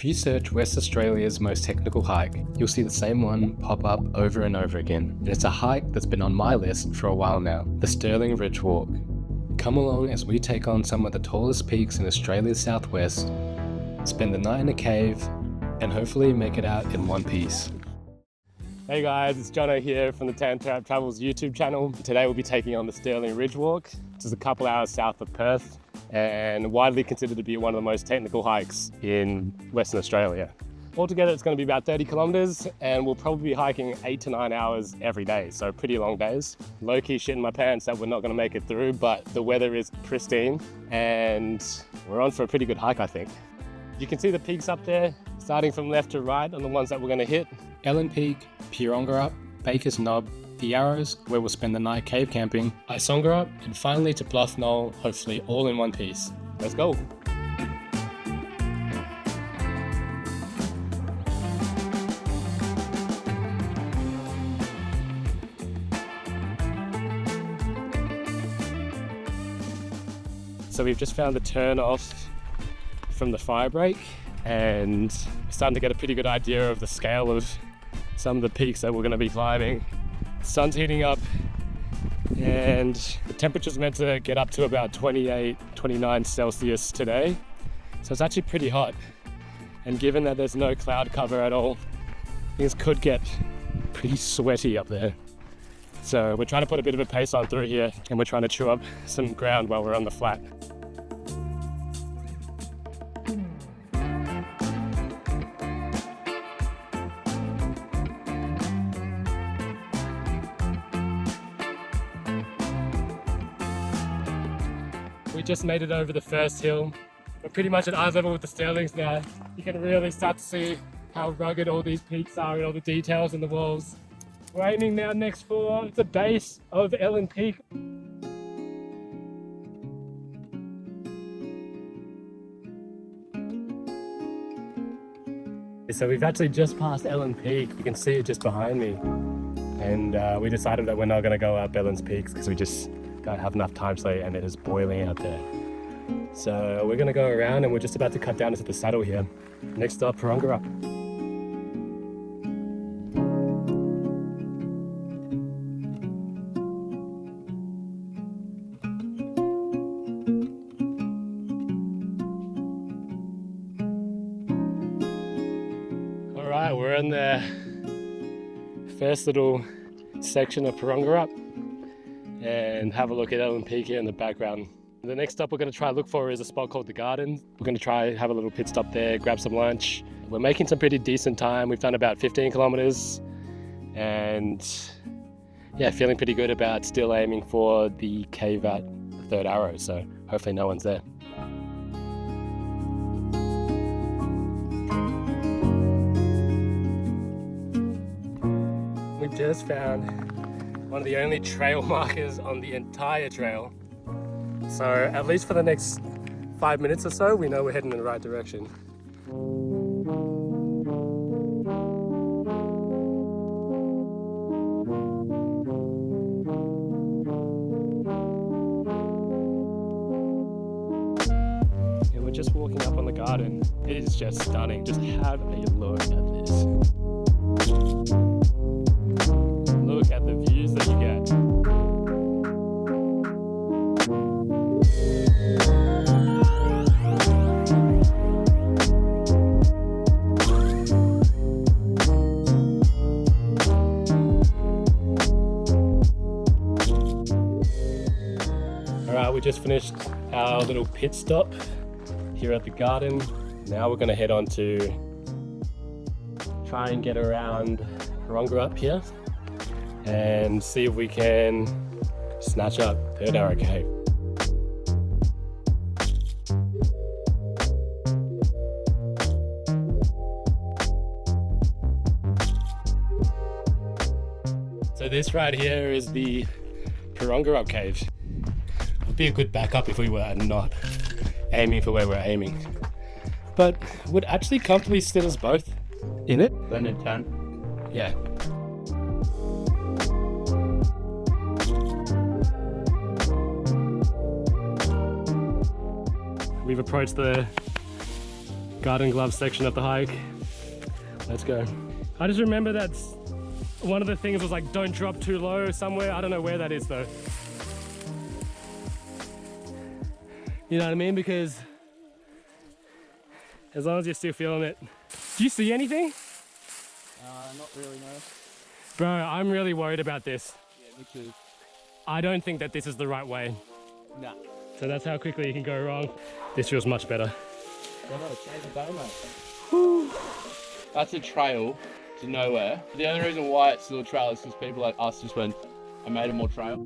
If you search West Australia's most technical hike, you'll see the same one pop up over and over again. And it's a hike that's been on my list for a while now, the Stirling Ridge Walk. Come along as we take on some of the tallest peaks in Australia's southwest, spend the night in a cave, and hopefully make it out in one piece. Hey guys, it's Jono here from the Tan Trap Travels YouTube channel. Today we'll be taking on the Stirling Ridge Walk, which is a couple hours south of Perth and widely considered to be one of the most technical hikes in Western Australia. Altogether it's going to be about 30 kilometers and we'll probably be hiking 8 to 9 hours every day, so pretty long days. Low-key shit in my pants that we're not going to make it through, but the weather is pristine and we're on for a pretty good hike, I think. You can see the peaks up there, starting from left to right on the ones that we're going to hit. Ellen Peak, Pirongarup, Baker's Knob, The Arrows, where we'll spend the night cave camping, Isongarup, and finally to Bluff Knoll, hopefully all in one piece. Let's go. So we've just found the turn off from the fire break and we're starting to get a pretty good idea of the scale of some of the peaks that we're going to be climbing. The sun's heating up and the temperature's meant to get up to about 28, 29 Celsius today. So it's actually pretty hot. And given that there's no cloud cover at all, things could get pretty sweaty up there. So we're trying to put a bit of a pace on through here and we're trying to chew up some ground while we're on the flat. We just made it over the first hill. We're pretty much at eye level with the Stirlings now. You can really start to see how rugged all these peaks are and all the details in the walls. We're aiming now next for the base of Ellen Peak. So we've actually just passed Ellen Peak. You can see it just behind me. And we decided that we're not going to go up Ellen's Peaks because we just don't have enough time today and it is boiling out there. So we're going to go around and we're just about to cut down into the saddle here. Next stop, Pirongarup. Alright, we're in the first little section of Pirongarup and have a look at Ellen Peak here in the background. The next stop we're going to try to look for is a spot called the Garden. We're going to try have a little pit stop there, grab some lunch. We're making some pretty decent time. We've done about 15 kilometers and yeah, feeling pretty good about still aiming for the cave at the third arrow, so hopefully no one's there. We just found one of the only trail markers on the entire trail. So at least for the next 5 minutes or so, we know we're heading in the right direction. And we're just walking up on the Garden. It is just stunning. Just have a look at this. Look at the views that you get. Alright, we just finished our little pit stop here at the Garden. Now we're going to head on to try and get around Pirongarup here and see if we can snatch up Third Arrow Cave. So this right here is the Pirongarup Cave. Would be a good backup if we were not aiming for where we're aiming, but would actually comfortably sit us both in it. Burn it down. Yeah. We've approached the garden glove section of the hike. Let's go. I just remember that's one of the things was like, don't drop too low somewhere. I don't know where that is though. You know what I mean? Because as long as you're still feeling it. Do you see anything? Not really, no. Bro, I'm really worried about this. Yeah, me too. I don't think that this is the right way. Nah. So that's how quickly you can go wrong. This feels much better. Change the day, mate. That's a trail to nowhere. The only reason why it's still a trail is because people like us just went, I made it more trail.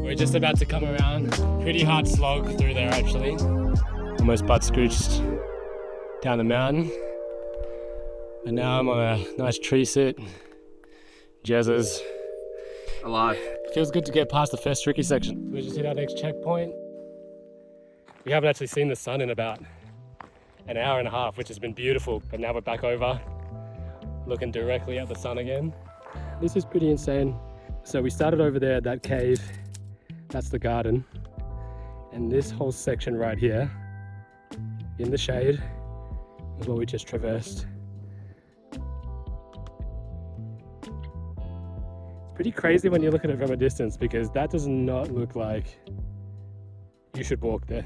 We're just about to come around. Pretty hard slog through there actually. Almost butt scooched down the mountain. And now I'm on a nice tree sit. Jezza's Alive. feels good to get past the first tricky section. We just hit our next checkpoint. We haven't actually seen the sun in about an hour and a half, which has been beautiful. But now we're back over, looking directly at the sun again. This is pretty insane. So we started over there at that cave. That's the garden. And this whole section right here, in the shade, is what we just traversed. It's pretty crazy when you look at it from a distance because that does not look like you should walk there.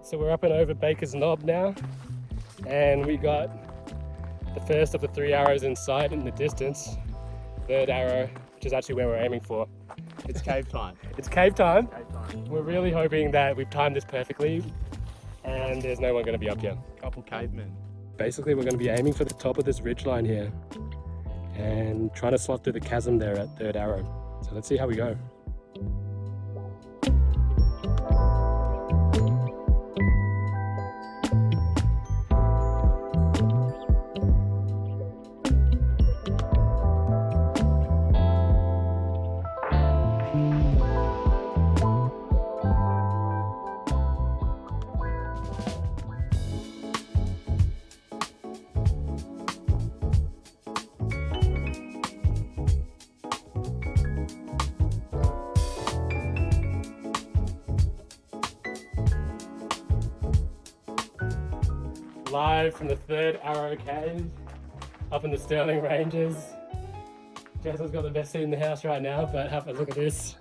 So we're up and over Baker's Knob now, and we got the first of the 3 arrows in sight in the distance. Third arrow, which is actually where we're aiming for. It's cave time. It's cave time. Cave time. We're really hoping that we've timed this perfectly and there's no one going to be up here. Couple cavemen. Basically, we're going to be aiming for the top of this ridge line here and trying to slot through the chasm there at third arrow. So let's see how we go. Live from the third arrow cave up in the Stirling Ranges. Jezza's got the best seat in the house right now, but have a look at this.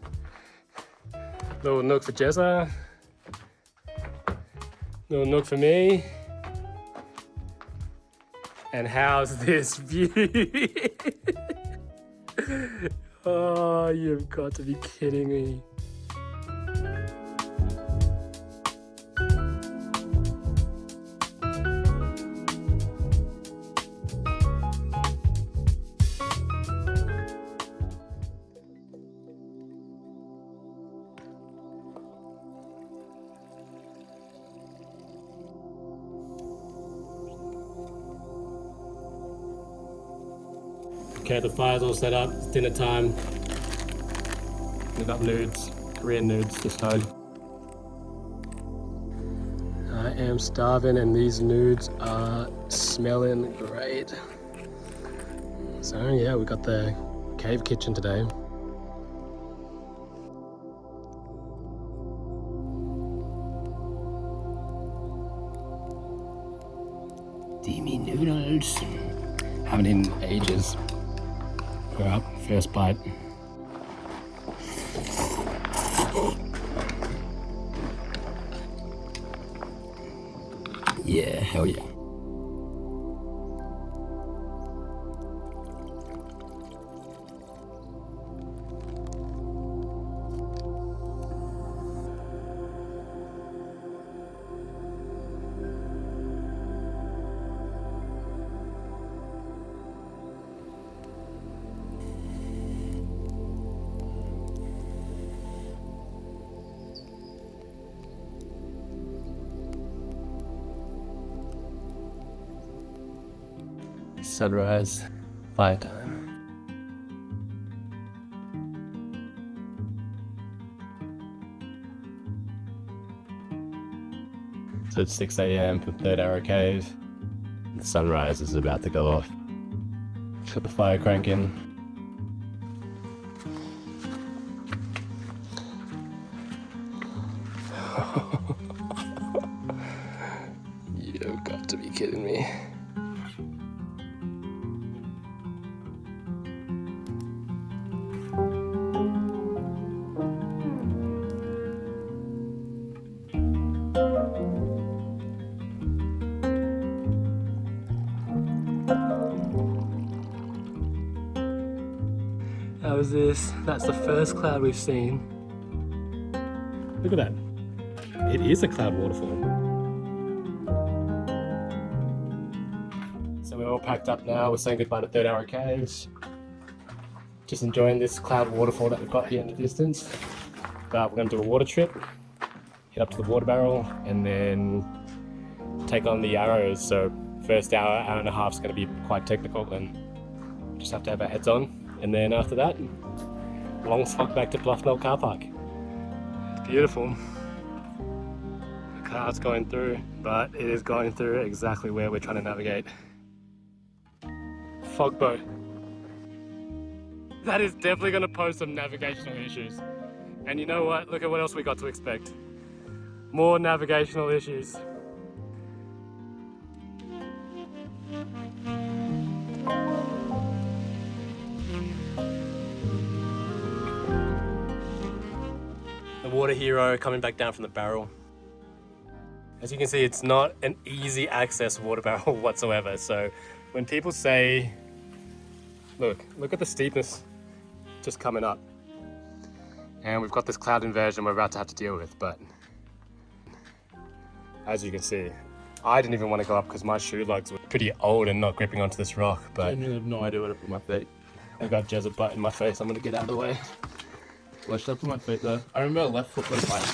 Little nook for Jezza. Little nook for me. And how's this view? Oh, you've got to be kidding me. Okay, the fire's all set up, it's dinner time. We've got nudes, Korean nudes this time. I am starving and these nudes are smelling great. So yeah, we got the cave kitchen today. Steamy noodles. Haven't eaten in ages. We're up, first bite. Yeah, hell yeah. Sunrise, fire time. So it's 6 a.m. for Third Arrow Cave. The sunrise is about to go off. Got the fire cranking. You've got to be kidding me. How is this? That's the first cloud we've seen. Look at that. It is a cloud waterfall. So we're all packed up now. We're saying goodbye to Third Arrow Caves. Just enjoying this cloud waterfall that we've got here in the distance. But we're going to do a water trip, head up to the water barrel, and then take on the arrows. So first hour, hour and a half is going to be quite technical, and just have to have our heads on. And then after that, long slog back to Bluff Mill Car Park. It's beautiful. The car's going through, but it is going through exactly where we're trying to navigate. Fog boat. That is definitely going to pose some navigational issues. And you know what? Look at what else we got to expect. More navigational issues. The water hero coming back down from the barrel. As you can see, it's not an easy access water barrel whatsoever. So when people say, look at the steepness just coming up. And we've got this cloud inversion we're about to have to deal with, but as you can see, I didn't even want to go up because my shoe lugs were pretty old and not gripping onto this rock, but I have no idea where to put my feet. I've got Jezza butt in my face. I'm going to get out of the way. Where should I put my feet though? I remember left foot was like.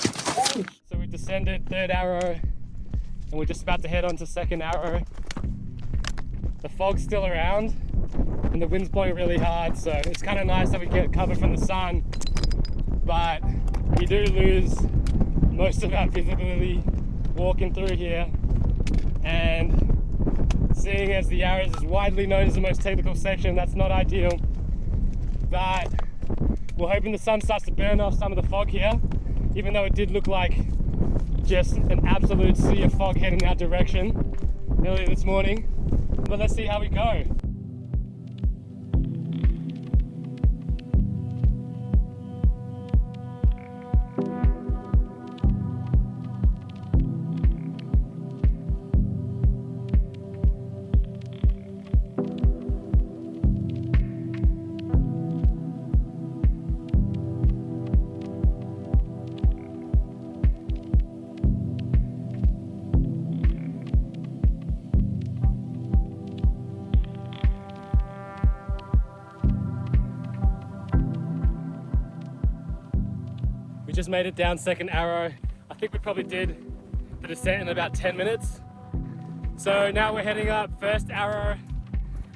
So we descended Third Arrow and we're just about to head on to Second Arrow. The fog's still around and the wind's blowing really hard, so it's kind of nice that we get cover from the sun, but we do lose most of our visibility walking through here. And seeing as the Arrows is widely known as the most technical section, that's not ideal, but we're hoping the sun starts to burn off some of the fog here, even though it did look like just an absolute sea of fog heading that direction earlier this morning. But let's see how we go. We just made it down Second Arrow. I think we probably did the descent in about 10 minutes. So now we're heading up First Arrow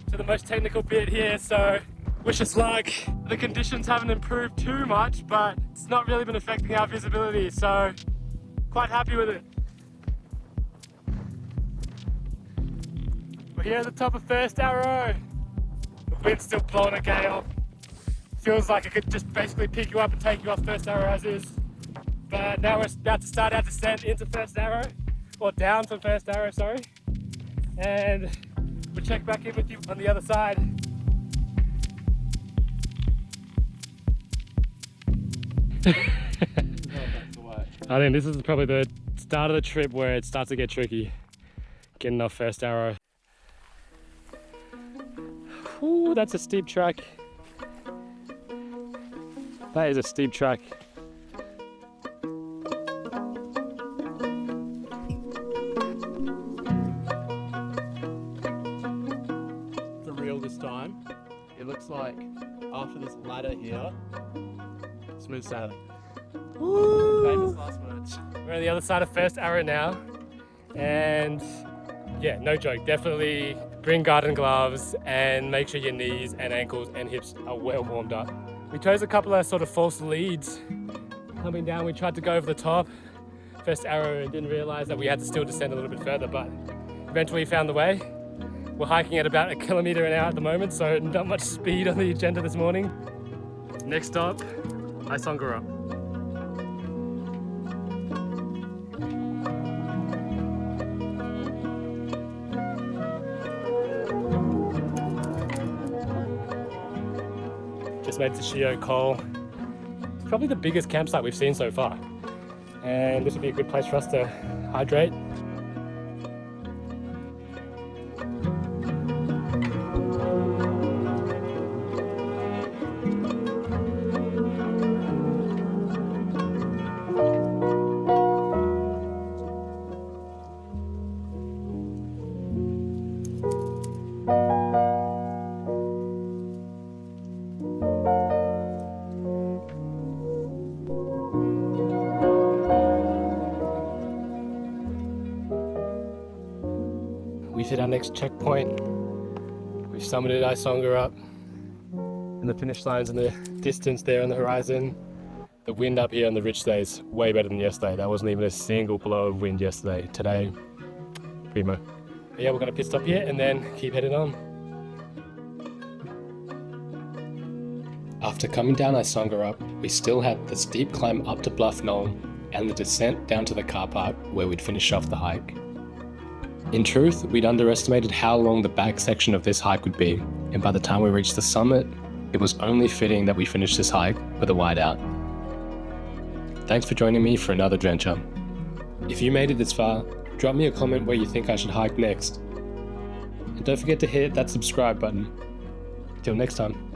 to the most technical bit here, so wish us luck. The conditions haven't improved too much, but it's not really been affecting our visibility, so quite happy with it. We're here at the top of First Arrow. The wind's still blowing a gale. Feels like it could just basically pick you up and take you off First Arrow as is. But now we're about to start our descent into First Arrow, or down from First Arrow, sorry. And we'll check back in with you on the other side. I think this is probably the start of the trip where it starts to get tricky. Getting off First Arrow. Ooh, that's a steep track. That is a steep track. For real this time. It looks like after this ladder here, smooth sailing. Woo! Famous last words. We're on the other side of First Arrow now, and yeah, no joke, definitely bring garden gloves and make sure your knees and ankles and hips are well warmed up. We chose a couple of sort of false leads. Coming down, we tried to go over the top, first arrow and didn't realize that we had to still descend a little bit further, but eventually we found the way. We're hiking at about 1 kilometer an hour at the moment, so not much speed on the agenda this morning. Next stop, Isongara. Just made it to Shio Col. It's probably the biggest campsite we've seen so far. And this would be a good place for us to hydrate. We've hit our next checkpoint. We've summited Isongara, and the finish line's in the distance there on the horizon. The wind up here on the ridge today is way better than yesterday. There wasn't even a single blow of wind yesterday. Today, primo. But yeah, we're gonna pit stop here and then keep heading on. After coming down Isongara, we still had the steep climb up to Bluff Knoll and the descent down to the car park where we'd finish off the hike. In truth, we'd underestimated how long the back section of this hike would be, and by the time we reached the summit, it was only fitting that we finished this hike with a whiteout. Thanks for joining me for another adventure. If you made it this far, drop me a comment where you think I should hike next. And don't forget to hit that subscribe button. Till next time.